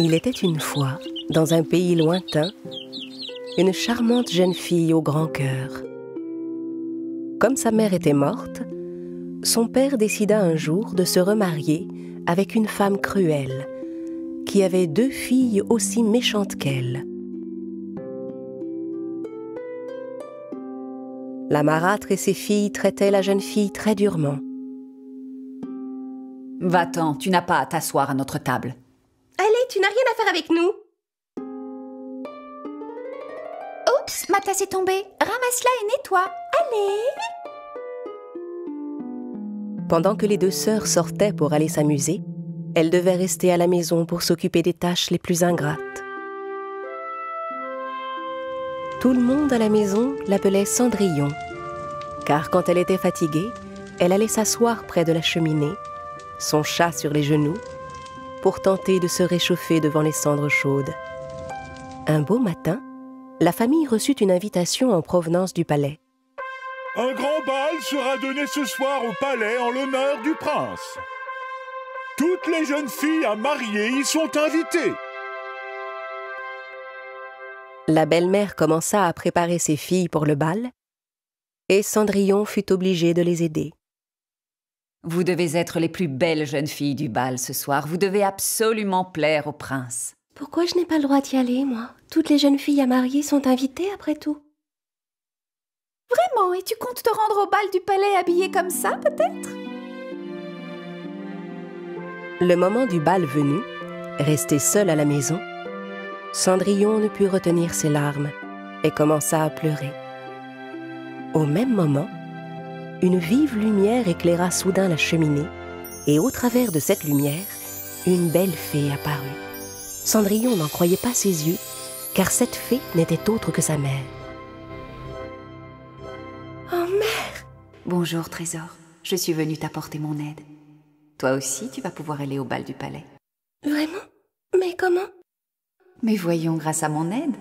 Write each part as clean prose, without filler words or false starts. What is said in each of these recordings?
Il était une fois, dans un pays lointain, une charmante jeune fille au grand cœur. Comme sa mère était morte, son père décida un jour de se remarier avec une femme cruelle, qui avait 2 filles aussi méchantes qu'elle. La marâtre et ses filles traitaient la jeune fille très durement. « Va-t'en, tu n'as pas à t'asseoir à notre table. »« Allez, tu n'as rien à faire avec nous. » Oups, ma tasse est tombée. Ramasse-la et nettoie. Allez. Pendant que les 2 sœurs sortaient pour aller s'amuser, elle devait rester à la maison pour s'occuper des tâches les plus ingrates. Tout le monde à la maison l'appelait Cendrillon, car quand elle était fatiguée, elle allait s'asseoir près de la cheminée, son chat sur les genoux, pour tenter de se réchauffer devant les cendres chaudes. Un beau matin, la famille reçut une invitation en provenance du palais. Un grand bal sera donné ce soir au palais en l'honneur du prince. Toutes les jeunes filles à marier y sont invitées. La belle-mère commença à préparer ses filles pour le bal, et Cendrillon fut obligée de les aider. Vous devez être les plus belles jeunes filles du bal ce soir. Vous devez absolument plaire au prince. » Pourquoi je n'ai pas le droit d'y aller, moi? Toutes les jeunes filles à marier sont invitées, après tout. Vraiment? Et tu comptes te rendre au bal du palais habillée comme ça, peut-être? Le moment du bal venu, restée seule à la maison, Cendrillon ne put retenir ses larmes et commença à pleurer. Au même moment, une vive lumière éclaira soudain la cheminée, et au travers de cette lumière, une belle fée apparut. Cendrillon n'en croyait pas ses yeux, car cette fée n'était autre que sa mère. « Oh, mère !»« Bonjour, Trésor. Je suis venue t'apporter mon aide. Toi aussi, tu vas pouvoir aller au bal du palais. »« Vraiment? Mais comment ?»« Mais voyons, grâce à mon aide.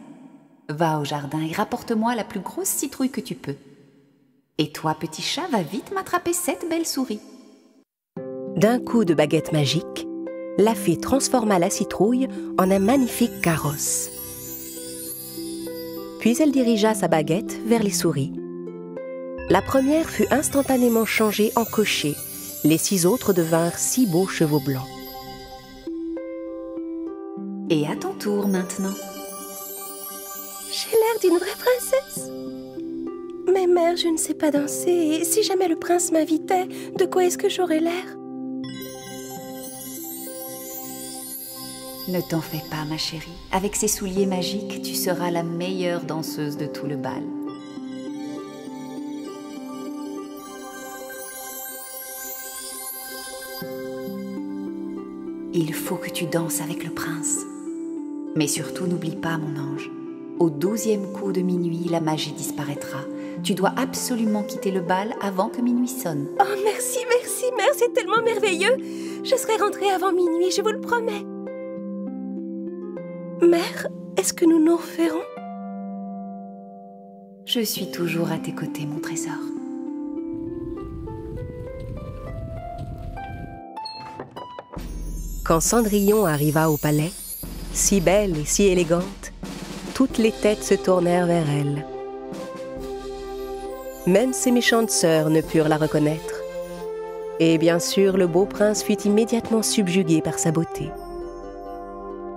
Va au jardin et rapporte-moi la plus grosse citrouille que tu peux. Et toi, petit chat, va vite m'attraper cette belle souris. » D'un coup de baguette magique, la fée transforma la citrouille en un magnifique carrosse. Puis elle dirigea sa baguette vers les souris. La première fut instantanément changée en cocher. Les 6 autres devinrent 6 beaux chevaux blancs. Et à ton tour maintenant. J'ai l'air d'une vraie princesse. Mais mère, je ne sais pas danser. Et si jamais le prince m'invitait, de quoi est-ce que j'aurais l'air? Ne t'en fais pas, ma chérie. Avec ces souliers magiques, tu seras la meilleure danseuse de tout le bal. Il faut que tu danses avec le prince. Mais surtout, n'oublie pas, mon ange. Au 12e coup de minuit, la magie disparaîtra. Tu dois absolument quitter le bal avant que minuit sonne. Oh, merci, merci, mère, c'est tellement merveilleux. Je serai rentrée avant minuit, je vous le promets. Mère, est-ce que nous nous reverrons? Je suis toujours à tes côtés, mon trésor. Quand Cendrillon arriva au palais, si belle et si élégante, toutes les têtes se tournèrent vers elle. Même ses méchantes sœurs ne purent la reconnaître. Et bien sûr, le beau prince fut immédiatement subjugué par sa beauté.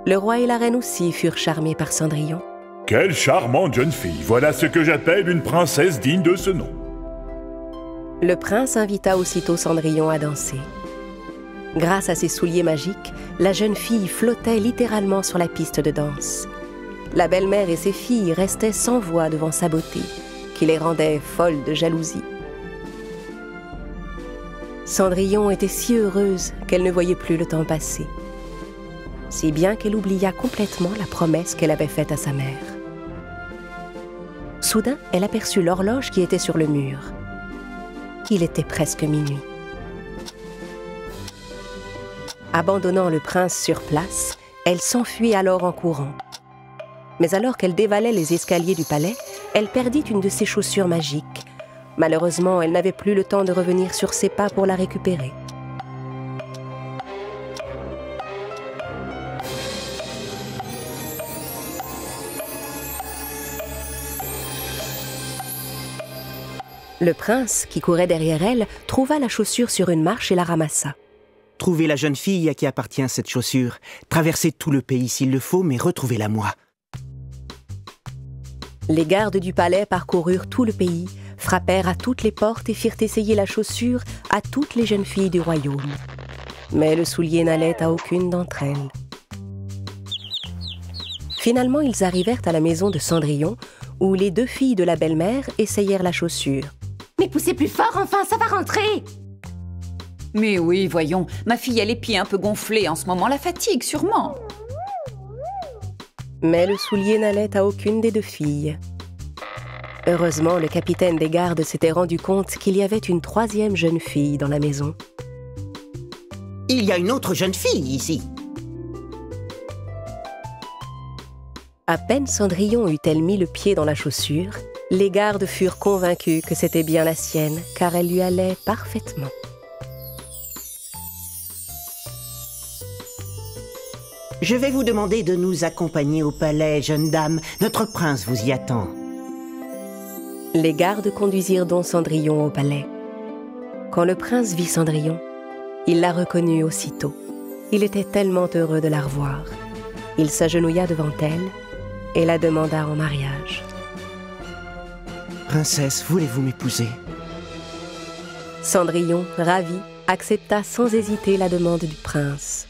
Le roi et la reine aussi furent charmés par Cendrillon. Quelle charmante jeune fille! Voilà ce que j'appelle une princesse digne de ce nom. Le prince invita aussitôt Cendrillon à danser. Grâce à ses souliers magiques, la jeune fille flottait littéralement sur la piste de danse. La belle-mère et ses filles restaient sans voix devant sa beauté, qui les rendait folles de jalousie. Cendrillon était si heureuse qu'elle ne voyait plus le temps passer. Si bien qu'elle oublia complètement la promesse qu'elle avait faite à sa mère. Soudain, elle aperçut l'horloge qui était sur le mur. Il était presque minuit. Abandonnant le prince sur place, elle s'enfuit alors en courant. Mais alors qu'elle dévalait les escaliers du palais, elle perdit une de ses chaussures magiques. Malheureusement, elle n'avait plus le temps de revenir sur ses pas pour la récupérer. Le prince, qui courait derrière elle, trouva la chaussure sur une marche et la ramassa. Trouvez la jeune fille à qui appartient cette chaussure. Traversez tout le pays s'il le faut, mais retrouvez-la moi. Les gardes du palais parcoururent tout le pays, frappèrent à toutes les portes et firent essayer la chaussure à toutes les jeunes filles du royaume. Mais le soulier n'allait à aucune d'entre elles. Finalement, ils arrivèrent à la maison de Cendrillon, où les deux filles de la belle-mère essayèrent la chaussure. Mais poussez plus fort, enfin, ça va rentrer! Mais oui, voyons, ma fille a les pieds un peu gonflés en ce moment, la fatigue sûrement. Mais le soulier n'allait à aucune des deux filles. Heureusement, le capitaine des gardes s'était rendu compte qu'il y avait une troisième jeune fille dans la maison. Il y a une autre jeune fille ici. À peine Cendrillon eut-elle mis le pied dans la chaussure, les gardes furent convaincus que c'était bien la sienne, car elle lui allait parfaitement. Je vais vous demander de nous accompagner au palais, jeune dame. Notre prince vous y attend. Les gardes conduisirent donc Cendrillon au palais. Quand le prince vit Cendrillon, il la reconnut aussitôt. Il était tellement heureux de la revoir. Il s'agenouilla devant elle et la demanda en mariage. Princesse, voulez-vous m'épouser? Cendrillon, ravi, accepta sans hésiter la demande du prince.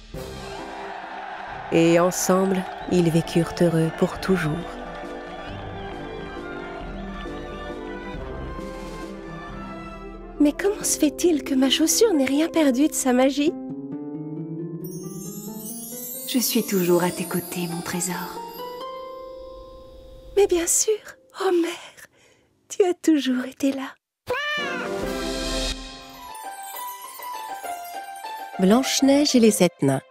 Et ensemble, ils vécurent heureux pour toujours. Mais comment se fait-il que ma chaussure n'ait rien perdu de sa magie? Je suis toujours à tes côtés, mon trésor. Mais bien sûr, oh mère, tu as toujours été là. Blanche-Neige et les 7 nains.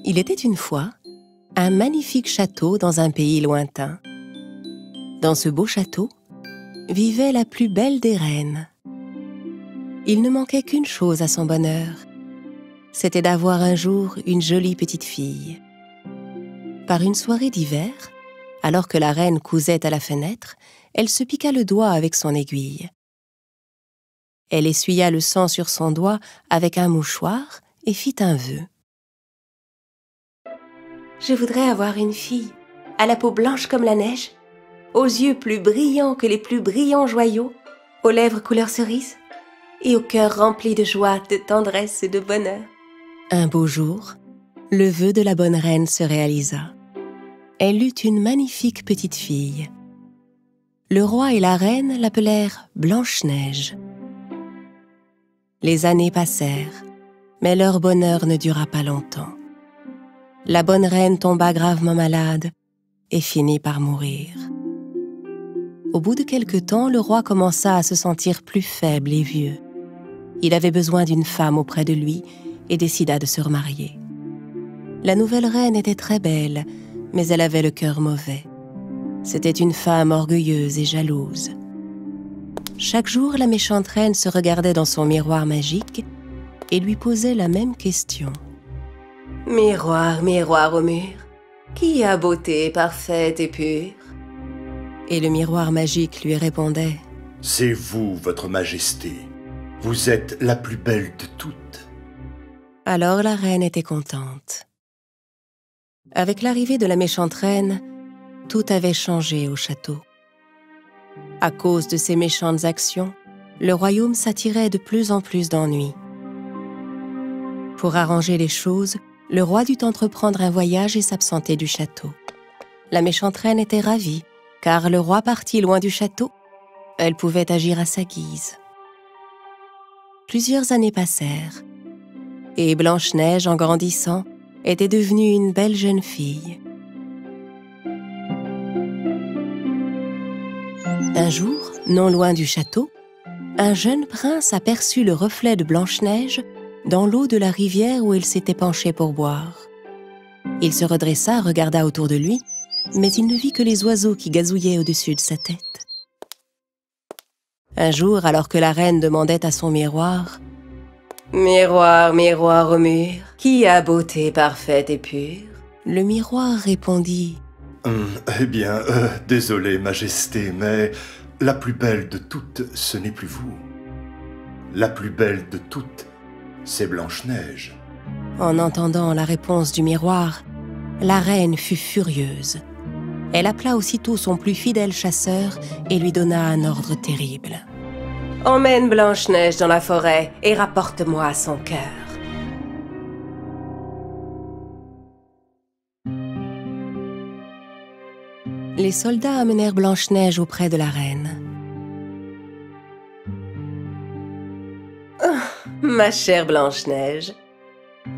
Il était une fois un magnifique château dans un pays lointain. Dans ce beau château vivait la plus belle des reines. Il ne manquait qu'une chose à son bonheur, c'était d'avoir un jour une jolie petite fille. Par une soirée d'hiver, alors que la reine cousait à la fenêtre, elle se piqua le doigt avec son aiguille. Elle essuya le sang sur son doigt avec un mouchoir et fit un vœu. Je voudrais avoir une fille, à la peau blanche comme la neige, aux yeux plus brillants que les plus brillants joyaux, aux lèvres couleur cerise, et au cœur rempli de joie, de tendresse et de bonheur. Un beau jour, le vœu de la bonne reine se réalisa. Elle eut une magnifique petite fille. Le roi et la reine l'appelèrent Blanche-Neige. Les années passèrent, mais leur bonheur ne dura pas longtemps. La bonne reine tomba gravement malade et finit par mourir. Au bout de quelque temps, le roi commença à se sentir plus faible et vieux. Il avait besoin d'une femme auprès de lui et décida de se remarier. La nouvelle reine était très belle, mais elle avait le cœur mauvais. C'était une femme orgueilleuse et jalouse. Chaque jour, la méchante reine se regardait dans son miroir magique et lui posait la même question. « Miroir, miroir au mur, qui a beauté parfaite et pure ?» Et le miroir magique lui répondait « C'est vous, votre majesté. Vous êtes la plus belle de toutes. » Alors la reine était contente. Avec l'arrivée de la méchante reine, tout avait changé au château. À cause de ses méchantes actions, le royaume s'attirait de plus en plus d'ennuis. Pour arranger les choses, le roi dut entreprendre un voyage et s'absenter du château. La méchante reine était ravie, car le roi parti loin du château, elle pouvait agir à sa guise. Plusieurs années passèrent, et Blanche-Neige, en grandissant, était devenue une belle jeune fille. Un jour, non loin du château, un jeune prince aperçut le reflet de Blanche-Neige dans l'eau de la rivière où il s'était penché pour boire. Il se redressa, regarda autour de lui, mais il ne vit que les oiseaux qui gazouillaient au-dessus de sa tête. Un jour, alors que la reine demandait à son miroir « Miroir, miroir au mur, qui a beauté parfaite et pure ?» le miroir répondit Eh bien, désolé, majesté, mais La plus belle de toutes, ce n'est plus vous. La plus belle de toutes, c'est Blanche-Neige. En entendant la réponse du miroir, la reine fut furieuse. Elle appela aussitôt son plus fidèle chasseur et lui donna un ordre terrible. « Emmène Blanche-Neige dans la forêt et rapporte-moi son cœur. » Les soldats amenèrent Blanche-Neige auprès de la reine. « Oh, ma chère Blanche-Neige,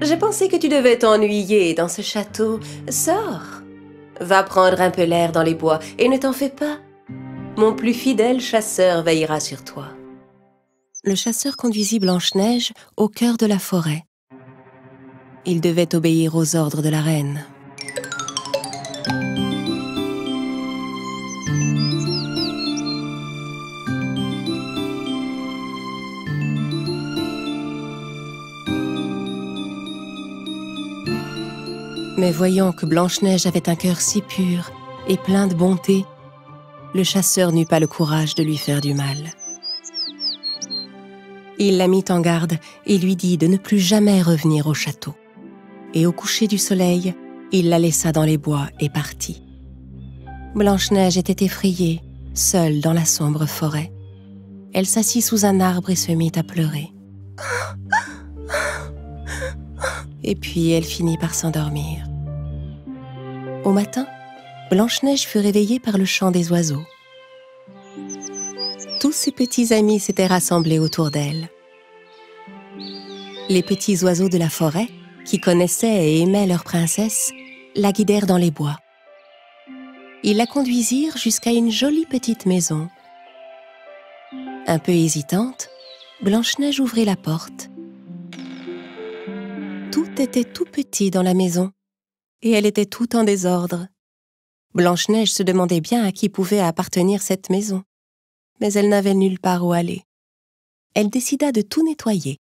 j'ai pensé que tu devais t'ennuyer dans ce château. Sors, va prendre un peu l'air dans les bois et ne t'en fais pas. Mon plus fidèle chasseur veillera sur toi. » Le chasseur conduisit Blanche-Neige au cœur de la forêt. Il devait obéir aux ordres de la reine. Mais voyant que Blanche-Neige avait un cœur si pur et plein de bonté, le chasseur n'eut pas le courage de lui faire du mal. Il la mit en garde et lui dit de ne plus jamais revenir au château. Et au coucher du soleil, il la laissa dans les bois et partit. Blanche-Neige était effrayée, seule dans la sombre forêt. Elle s'assit sous un arbre et se mit à pleurer. Et puis elle finit par s'endormir. Au matin, Blanche-Neige fut réveillée par le chant des oiseaux. Tous ses petits amis s'étaient rassemblés autour d'elle. Les petits oiseaux de la forêt, qui connaissaient et aimaient leur princesse, la guidèrent dans les bois. Ils la conduisirent jusqu'à une jolie petite maison. Un peu hésitante, Blanche-Neige ouvrit la porte. Tout était tout petit dans la maison, et elle était tout en désordre. Blanche-Neige se demandait bien à qui pouvait appartenir cette maison, mais elle n'avait nulle part où aller. Elle décida de tout nettoyer.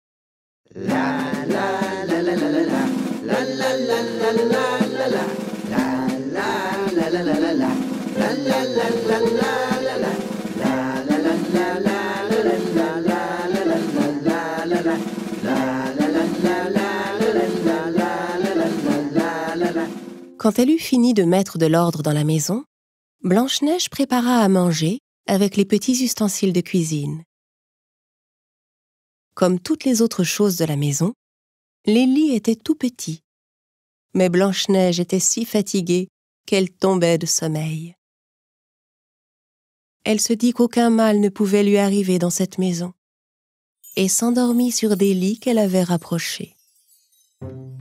Quand elle eut fini de mettre de l'ordre dans la maison, Blanche-Neige prépara à manger avec les petits ustensiles de cuisine. Comme toutes les autres choses de la maison, les lits étaient tout petits. Mais Blanche-Neige était si fatiguée qu'elle tombait de sommeil. Elle se dit qu'aucun mal ne pouvait lui arriver dans cette maison et s'endormit sur des lits qu'elle avait rapprochés.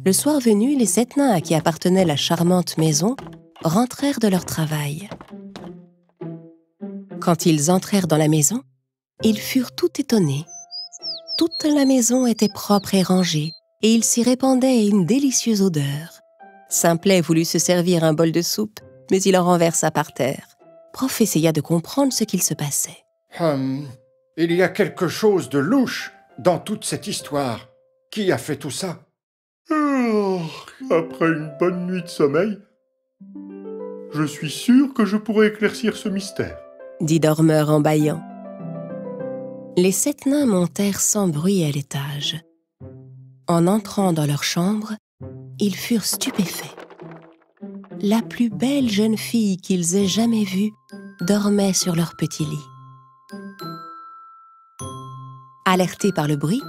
Le soir venu, les 7 nains à qui appartenait la charmante maison rentrèrent de leur travail. Quand ils entrèrent dans la maison, ils furent tout étonnés. Toute la maison était propre et rangée, et il s'y répandait une délicieuse odeur. Simplet voulut se servir un bol de soupe, mais il en renversa par terre. Prof essaya de comprendre ce qu'il se passait. Il y a quelque chose de louche dans toute cette histoire. Qui a fait tout ça? Après une bonne nuit de sommeil, je suis sûr que je pourrai éclaircir ce mystère, dit Dormeur en bâillant. Les 7 nains montèrent sans bruit à l'étage. En entrant dans leur chambre, ils furent stupéfaits. La plus belle jeune fille qu'ils aient jamais vue dormait sur leur petit lit. Alertée par le bruit,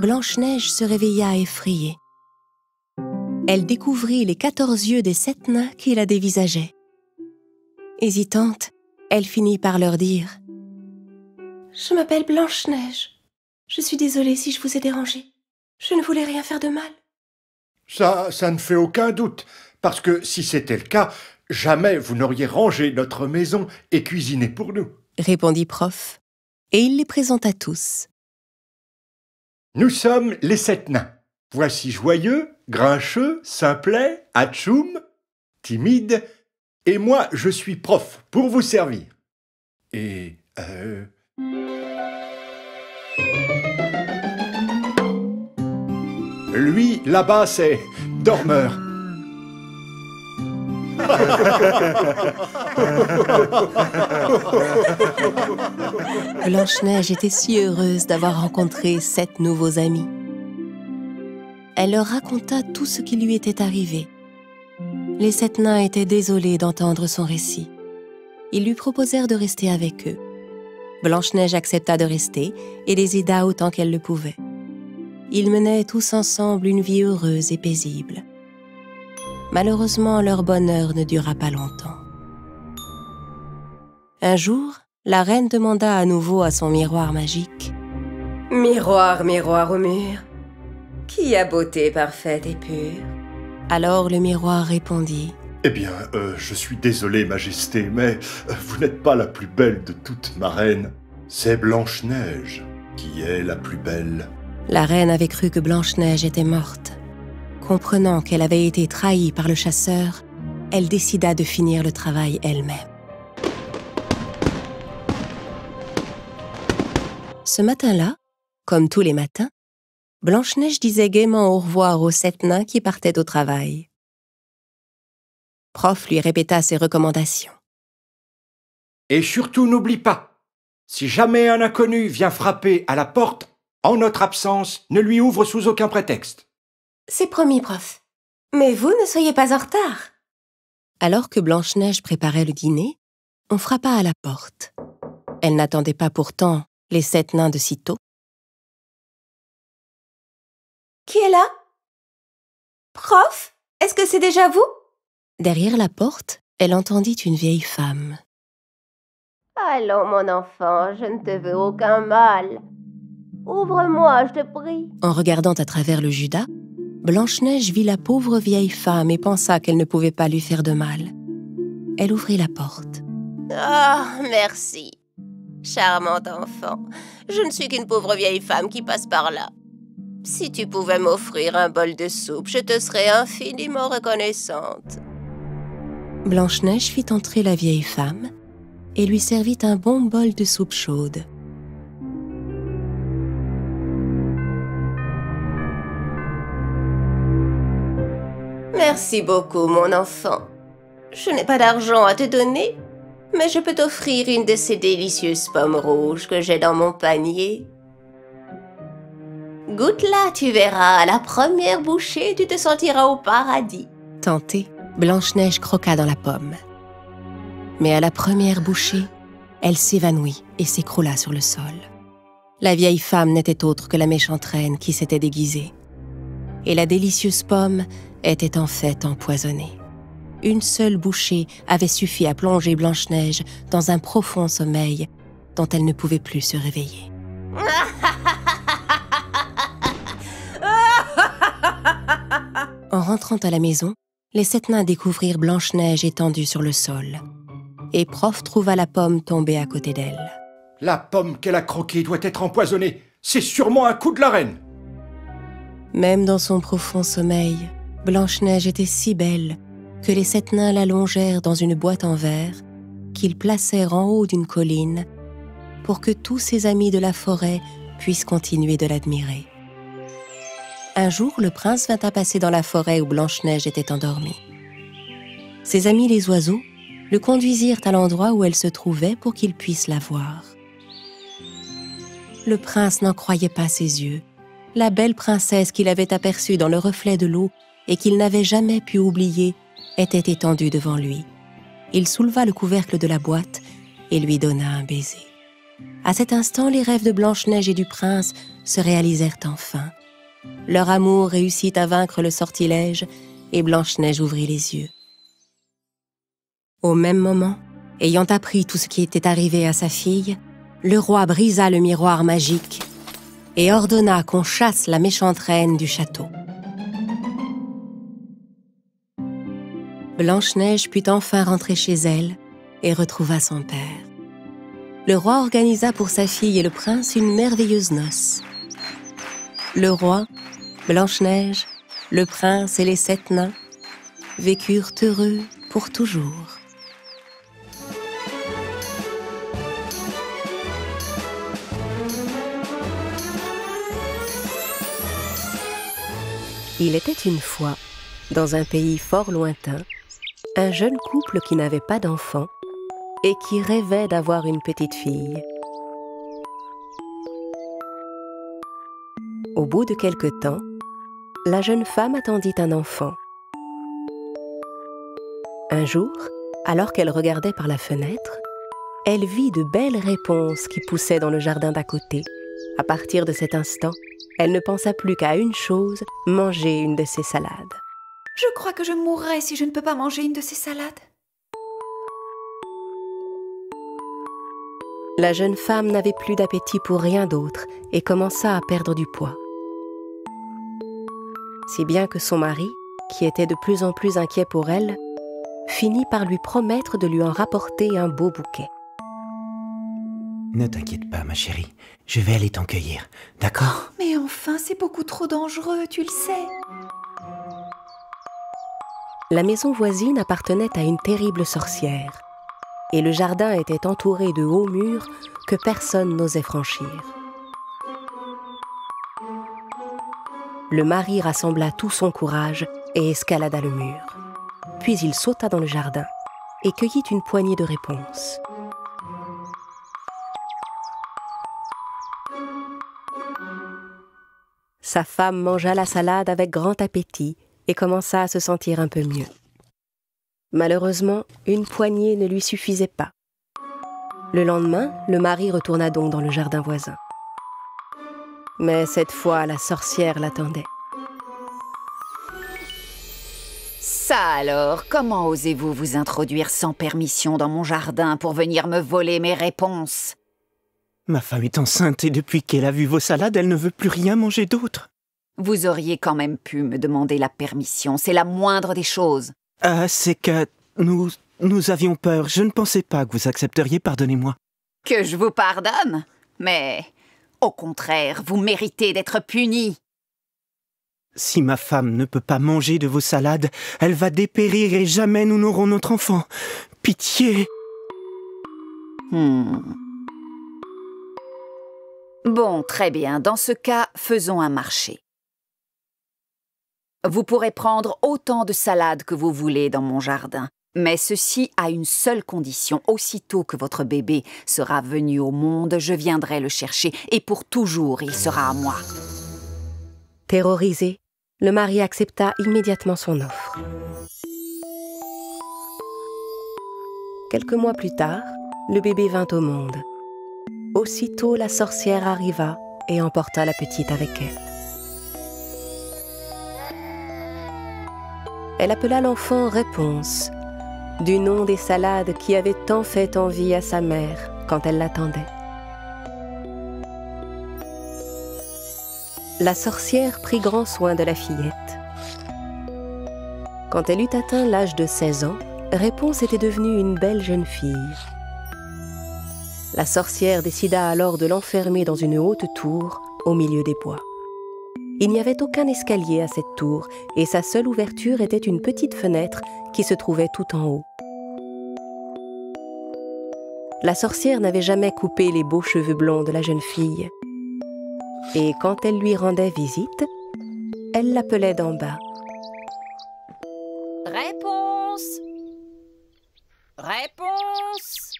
Blanche-Neige se réveilla effrayée. Elle découvrit les 14 yeux des 7 nains qui la dévisageaient. Hésitante, elle finit par leur dire « Je m'appelle Blanche-Neige. Je suis désolée si je vous ai dérangé. Je ne voulais rien faire de mal. » Ça ne fait aucun doute, parce que si c'était le cas, jamais vous n'auriez rangé notre maison et cuisiné pour nous, répondit Prof, et il les présenta tous. Nous sommes les 7 nains. Voici Joyeux, Grincheux, Simplet, Atchoum, Timide, et moi je suis Prof pour vous servir. Et lui, là-bas, c'est Dormeur. Blanche-Neige était si heureuse d'avoir rencontré 7 nouveaux amis. Elle leur raconta tout ce qui lui était arrivé. Les 7 nains étaient désolés d'entendre son récit. Ils lui proposèrent de rester avec eux. Blanche-Neige accepta de rester et les aida autant qu'elle le pouvait. Ils menaient tous ensemble une vie heureuse et paisible. Malheureusement, leur bonheur ne dura pas longtemps. Un jour, la reine demanda à nouveau à son miroir magique « Miroir, miroir au mur, qui a beauté parfaite et pure ?» Alors le miroir répondit Eh bien, je suis désolé, Majesté, mais vous n'êtes pas la plus belle de toutes, ma reine. C'est Blanche-Neige qui est la plus belle. La reine avait cru que Blanche-Neige était morte. Comprenant qu'elle avait été trahie par le chasseur, elle décida de finir le travail elle-même. Ce matin-là, comme tous les matins, Blanche-Neige disait gaiement au revoir aux 7 nains qui partaient au travail. Prof lui répéta ses recommandations. Et surtout, n'oublie pas, si jamais un inconnu vient frapper à la porte, en notre absence, ne lui ouvre sous aucun prétexte. C'est promis, prof. Mais vous ne soyez pas en retard. Alors que Blanche-Neige préparait le dîner, on frappa à la porte. Elle n'attendait pas pourtant les 7 nains de sitôt. Qui est là? Prof, est-ce que c'est déjà vous? Derrière la porte, elle entendit une vieille femme. Allons, mon enfant, je ne te veux aucun mal. Ouvre-moi, je te prie. En regardant à travers le judas, Blanche-Neige vit la pauvre vieille femme et pensa qu'elle ne pouvait pas lui faire de mal. Elle ouvrit la porte. Ah, merci. Charmante enfant, je ne suis qu'une pauvre vieille femme qui passe par là. Si tu pouvais m'offrir un bol de soupe, je te serais infiniment reconnaissante. Blanche-Neige fit entrer la vieille femme et lui servit un bon bol de soupe chaude. Merci beaucoup, mon enfant. Je n'ai pas d'argent à te donner, mais je peux t'offrir une de ces délicieuses pommes rouges que j'ai dans mon panier. Goûte-la, tu verras, à la première bouchée, tu te sentiras au paradis. Tentée, Blanche-Neige croqua dans la pomme. Mais à la première bouchée, elle s'évanouit et s'écroula sur le sol. La vieille femme n'était autre que la méchante reine qui s'était déguisée. Et la délicieuse pomme était en fait empoisonnée. Une seule bouchée avait suffi à plonger Blanche-Neige dans un profond sommeil dont elle ne pouvait plus se réveiller. En rentrant à la maison, les 7 nains découvrirent Blanche-Neige étendue sur le sol. Et Prof trouva la pomme tombée à côté d'elle. La pomme qu'elle a croquée doit être empoisonnée. C'est sûrement un coup de la reine. Même dans son profond sommeil, Blanche-Neige était si belle que les 7 nains l'allongèrent dans une boîte en verre qu'ils placèrent en haut d'une colline pour que tous ses amis de la forêt puissent continuer de l'admirer. Un jour, le prince vint à passer dans la forêt où Blanche-Neige était endormie. Ses amis les oiseaux le conduisirent à l'endroit où elle se trouvait pour qu'il puisse la voir. Le prince n'en croyait pas ses yeux. La belle princesse qu'il avait aperçue dans le reflet de l'eau et qu'il n'avait jamais pu oublier était étendue devant lui. Il souleva le couvercle de la boîte et lui donna un baiser. À cet instant, les rêves de Blanche-Neige et du prince se réalisèrent enfin. Leur amour réussit à vaincre le sortilège et Blanche-Neige ouvrit les yeux. Au même moment, ayant appris tout ce qui était arrivé à sa fille, le roi brisa le miroir magique et ordonna qu'on chasse la méchante reine du château. Blanche-Neige put enfin rentrer chez elle et retrouva son père. Le roi organisa pour sa fille et le prince une merveilleuse noce. Le roi, Blanche-Neige, le prince et les 7 nains vécurent heureux pour toujours. Il était une fois, dans un pays fort lointain, un jeune couple qui n'avait pas d'enfant et qui rêvait d'avoir une petite fille. Au bout de quelque temps, la jeune femme attendit un enfant. Un jour, alors qu'elle regardait par la fenêtre, elle vit de belles réponses qui poussaient dans le jardin d'à côté. À partir de cet instant, elle ne pensa plus qu'à une chose, manger une de ces salades. Je crois que je mourrai si je ne peux pas manger une de ces salades. La jeune femme n'avait plus d'appétit pour rien d'autre et commença à perdre du poids. Si bien que son mari, qui était de plus en plus inquiet pour elle, finit par lui promettre de lui en rapporter un beau bouquet. Ne t'inquiète pas, ma chérie. Je vais aller t'en cueillir, d'accord? Mais enfin, c'est beaucoup trop dangereux, tu le sais. La maison voisine appartenait à une terrible sorcière, et le jardin était entouré de hauts murs que personne n'osait franchir. Le mari rassembla tout son courage et escalada le mur. Puis il sauta dans le jardin et cueillit une poignée de réponses. Sa femme mangea la salade avec grand appétit et commença à se sentir un peu mieux. Malheureusement, une poignée ne lui suffisait pas. Le lendemain, le mari retourna donc dans le jardin voisin. Mais cette fois, la sorcière l'attendait. Ça alors, comment osez-vous vous introduire sans permission dans mon jardin pour venir me voler mes réponses? Ma femme est enceinte et depuis qu'elle a vu vos salades, elle ne veut plus rien manger d'autre. Vous auriez quand même pu me demander la permission, c'est la moindre des choses. C'est que nous avions peur. Je ne pensais pas que vous accepteriez, pardonnez-moi. Que je vous pardonne? Mais, au contraire, vous méritez d'être puni. Si ma femme ne peut pas manger de vos salades, elle va dépérir et jamais nous n'aurons notre enfant. Pitié! Bon, très bien. Dans ce cas, faisons un marché. Vous pourrez prendre autant de salades que vous voulez dans mon jardin. Mais ceci à une seule condition. Aussitôt que votre bébé sera venu au monde, je viendrai le chercher et pour toujours, il sera à moi. Terrorisé, le mari accepta immédiatement son offre. Quelques mois plus tard, le bébé vint au monde. Aussitôt, la sorcière arriva et emporta la petite avec elle. Elle appela l'enfant Réponse, du nom des salades qui avaient tant fait envie à sa mère quand elle l'attendait. La sorcière prit grand soin de la fillette. Quand elle eut atteint l'âge de 16 ans, Réponse était devenue une belle jeune fille. La sorcière décida alors de l'enfermer dans une haute tour au milieu des bois. Il n'y avait aucun escalier à cette tour et sa seule ouverture était une petite fenêtre qui se trouvait tout en haut. La sorcière n'avait jamais coupé les beaux cheveux blonds de la jeune fille. Et quand elle lui rendait visite, elle l'appelait d'en bas. Réponse! Réponse!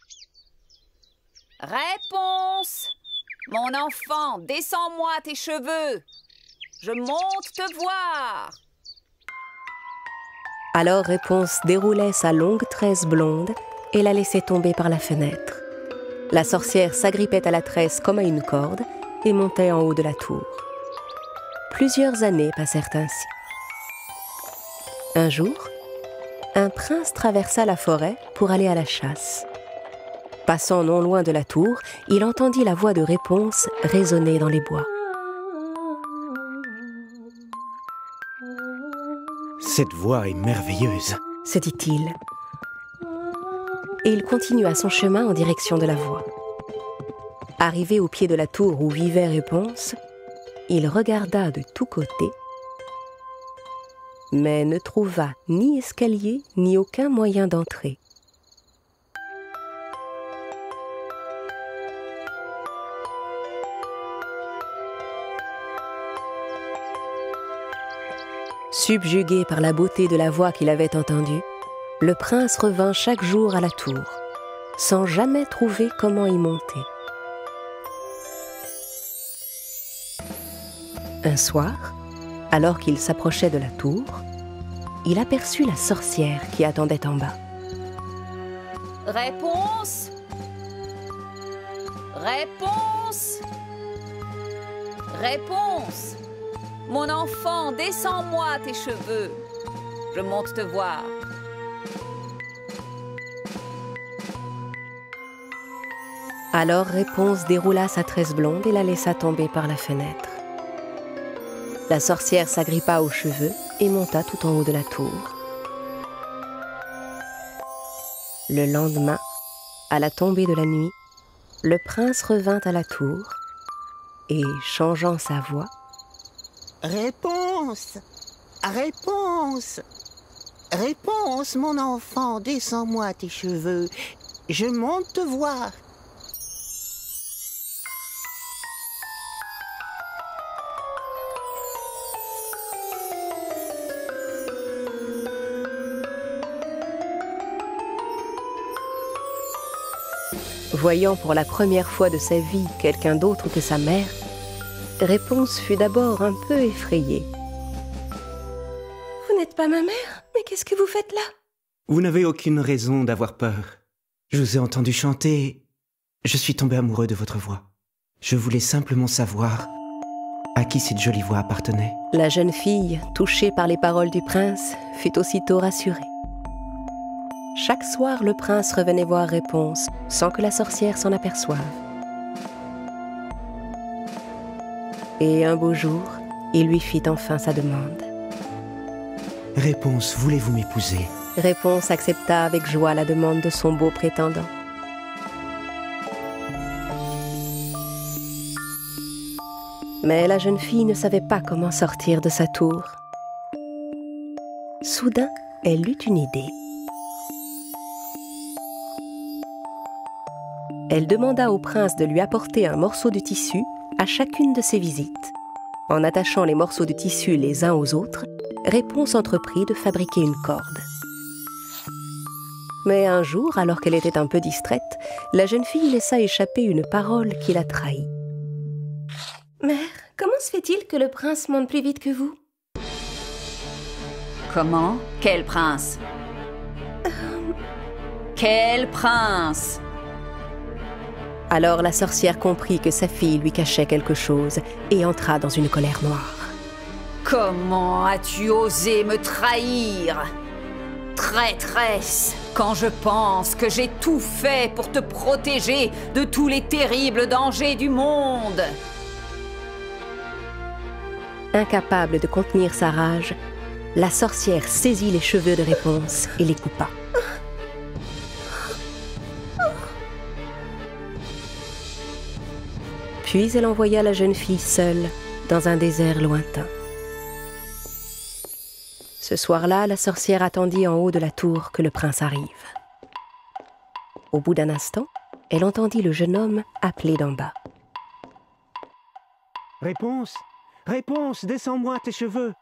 Réponse! Mon enfant, descends-moi tes cheveux! Je monte te voir! Alors Réponse déroulait sa longue tresse blonde et la laissait tomber par la fenêtre. La sorcière s'agrippait à la tresse comme à une corde et montait en haut de la tour. Plusieurs années passèrent ainsi. Un jour, un prince traversa la forêt pour aller à la chasse. Passant non loin de la tour, il entendit la voix de Réponse résonner dans les bois. Cette voix est merveilleuse, se dit-il. Et il continua son chemin en direction de la voix. Arrivé au pied de la tour où vivait Réponse, il regarda de tous côtés, mais ne trouva ni escalier ni aucun moyen d'entrer. Subjugué par la beauté de la voix qu'il avait entendue, Le prince revint chaque jour à la tour, sans jamais trouver comment y monter. Un soir, alors qu'il s'approchait de la tour, il aperçut la sorcière qui attendait en bas. Réponse! Réponse! Réponse! Mon enfant, descends-moi tes cheveux. Je monte te voir. Alors Réponse déroula sa tresse blonde et la laissa tomber par la fenêtre. La sorcière s'agrippa aux cheveux et monta tout en haut de la tour. Le lendemain, à la tombée de la nuit, le prince revint à la tour et, changeant sa voix, « Réponse! Réponse! Réponse, mon enfant, descends-moi tes cheveux. Je monte te voir. » Voyant pour la première fois de sa vie quelqu'un d'autre que sa mère, Réponse fut d'abord un peu effrayée. « Vous n'êtes pas ma mère? Mais qu'est-ce que vous faites là ?» Vous n'avez aucune raison d'avoir peur. Je vous ai entendu chanter. Je suis tombé amoureux de votre voix. Je voulais simplement savoir à qui cette jolie voix appartenait. La jeune fille, touchée par les paroles du prince, fut aussitôt rassurée. Chaque soir, le prince revenait voir Réponse, sans que la sorcière s'en aperçoive. Et un beau jour, il lui fit enfin sa demande. Réponse, voulez-vous m'épouser? Réponse accepta avec joie la demande de son beau prétendant. Mais la jeune fille ne savait pas comment sortir de sa tour. Soudain, elle eut une idée. Elle demanda au prince de lui apporter un morceau de tissu à chacune de ses visites. En attachant les morceaux de tissu les uns aux autres, Réponse entreprit de fabriquer une corde. Mais un jour, alors qu'elle était un peu distraite, la jeune fille laissa échapper une parole qui la trahit. « Mère, comment se fait-il que le prince monte plus vite que vous ?» Comment? Quel prince? Quel prince? Alors la sorcière comprit que sa fille lui cachait quelque chose et entra dans une colère noire. Comment as-tu osé me trahir? Traîtresse, quand je pense que j'ai tout fait pour te protéger de tous les terribles dangers du monde. Incapable de contenir sa rage, la sorcière saisit les cheveux de Réponse et les coupa. Puis elle envoya la jeune fille seule dans un désert lointain. Ce soir-là, la sorcière attendit en haut de la tour que le prince arrive. Au bout d'un instant, elle entendit le jeune homme appeler d'en bas. « Réponse! Réponse! Descends-moi tes cheveux!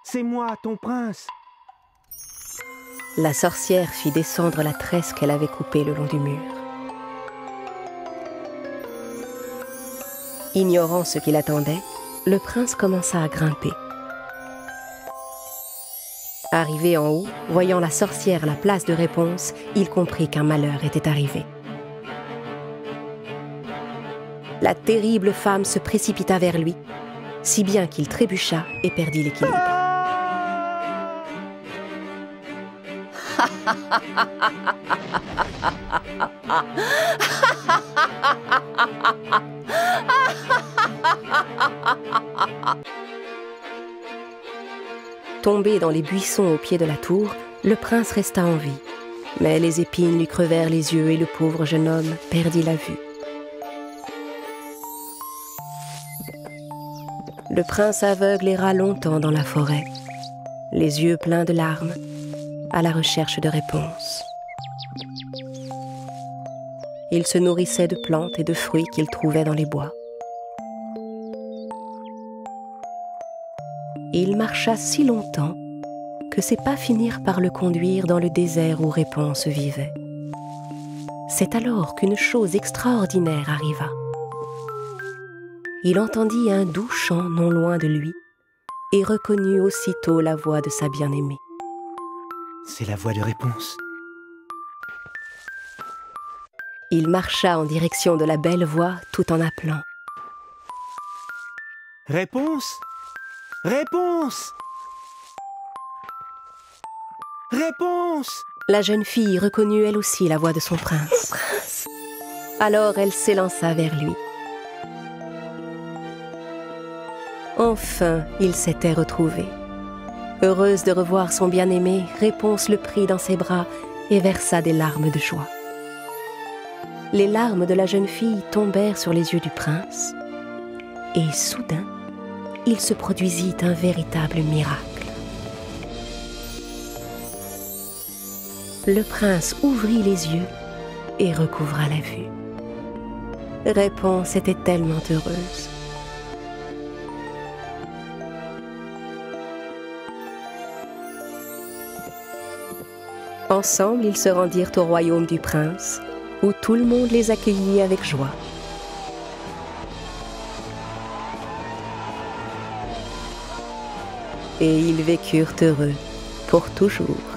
C'est moi, ton prince! » La sorcière fit descendre la tresse qu'elle avait coupée le long du mur. Ignorant ce qui l'attendait, le prince commença à grimper. Arrivé en haut, voyant la sorcière à la place de Réponse, il comprit qu'un malheur était arrivé. La terrible femme se précipita vers lui, si bien qu'il trébucha et perdit l'équilibre. Tombé dans les buissons au pied de la tour, le prince resta en vie. Mais les épines lui crevèrent les yeux et le pauvre jeune homme perdit la vue. Le prince aveugle erra longtemps dans la forêt, les yeux pleins de larmes, à la recherche de réponses. Il se nourrissait de plantes et de fruits qu'il trouvait dans les bois. Il marcha si longtemps que ses pas finirent par le conduire dans le désert où Réponse vivait. C'est alors qu'une chose extraordinaire arriva. Il entendit un doux chant non loin de lui et reconnut aussitôt la voix de sa bien-aimée. C'est la voix de Réponse. Il marcha en direction de la belle voix tout en appelant. Réponse! Réponse! Réponse! La jeune fille reconnut elle aussi la voix de son prince. Alors elle s'élança vers lui. Enfin, ils s'étaient retrouvés. Heureuse de revoir son bien-aimé, Réponse le prit dans ses bras et versa des larmes de joie. Les larmes de la jeune fille tombèrent sur les yeux du prince, et soudain, il se produisit un véritable miracle. Le prince ouvrit les yeux et recouvra la vue. Réponse était tellement heureuse. Ensemble, ils se rendirent au royaume du prince, où tout le monde les accueillit avec joie. Et ils vécurent heureux pour toujours.